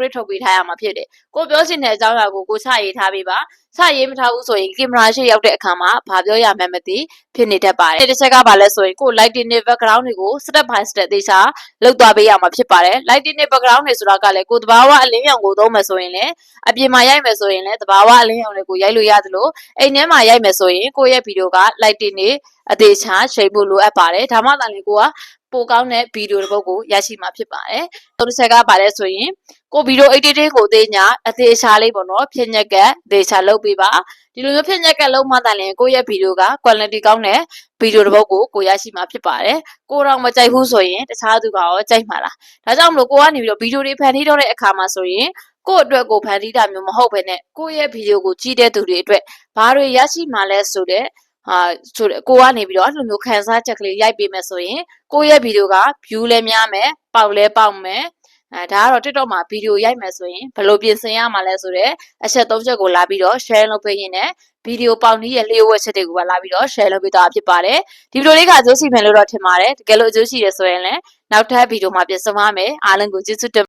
script ထုတ်ပေးထားရမှာဖြစ်တယ်ကိုပြောချင်တဲ့အကြောင်းအရာကိုချရေးထားပေးပါချရေးမထားဘူးဆိုရင်ကင်မရာရှေ့ရောက်တဲ့အခါမှာဘာပြောရမှန်းမသိဖြစ်နေတတ်ပါတယ်တစ်ချက်ကဘာလဲဆိုရင်ကို lighting နဲ့ background တွေကို step by step သေချာလုပ်သွားပေးရမှာဖြစ်ပါတယ် lighting နဲ့ background တွေဆိုတာကလည်းကိုတဘာဝအလင်းရောင်ကိုသုံးမယ်ဆိုရင်လည်းအပြင်မှာရိုက်မယ်ဆိုရင်လည်းတဘာဝအလင်းရောင်တွေကိုရိုက်လို့ရသလိုအိမ်ထဲမှာရိုက်မယ်ဆိုရင်ကိုရဲ့ဗီဒီယိုက lighting တွေအသေးချာချိန်ဖို့လိုအပ်ပါတယ်ဒါမှသာလေကိုကပိုကောင်းတဲ့ဗီဒီယိုတစ်ပုဒ်ကိုရရှိမှာဖြစ်ပါတယ်။နောက်တစ်ချက်ကပါလဲဆိုရင်ကိုဗီဒီယို editing ကိုသိညာအသေးချာလေးပေါ့နော်ဖြစ်ညက်ကသေချာလုပ်ပေးပါဒီလိုမျိုးဖြစ်ညက်ကလုံးမှသာလျှင်ကိုရဲ့ဗီဒီယိုက quality ကောင်းတဲ့ဗီဒီယိုတစ်ပုဒ်ကိုရရှိမှာဖြစ်ပါတယ်။ကိုတော့မကြိုက်ဘူးဆိုရင်တခြားသူကရောကြိုက်မှာလား။ဒါကြောင့်မလို့ကိုကနေပြီးတော့ဗီဒီယိုတွေဖန်တီးတော့တဲ့အခါမှာဆိုရင်ကို့အတွက်ကိုဖန်တီးတာမျိုးမဟုတ်ဘဲနဲ့ကိုရဲ့ဗီဒီယိုကိုကြည့်တဲ့သူတွေအတွက်ဘာတွေရရှိမှာလဲဆိုတဲ့ဆိုကိုကနေပြီးတော့အဲ့လိုမျိုးခန်းစားချက်ကလေးရိုက်ပေးမယ်ဆိုရင်ကိုရဲ့ဗီဒီယိုက view လည်းများမယ်ပေါက်လည်းပေါက်မယ်ဒါကတော့ TikTok မှာဗီဒီယိုရိုက်မယ်ဆိုရင်ဘယ်လိုပြင်ဆင်ရမှာလဲဆိုတော့အချက်၃ချက်ကိုလာပြီးတော့ share လုပ်ပေးရင်းနဲ့ဗီဒီယိုပေါက်နည်းရဲ့လျှို့ဝှက်ချက်တွေကိုပါလာပြီးတော့ share လုပ်ပေးသွားဖြစ်ပါတယ်ဒီဗီဒီယိုလေးကအကျိုးရှိမယ်လို့တော့ထင်ပါတယ်တကယ်လို့အကျိုးရှိရဆိုရင်လည်းနောက်ထပ်ဗီဒီယိုမှာပြန်ဆုံပါမယ်အားလုံးကိုကျေးဇူးတင်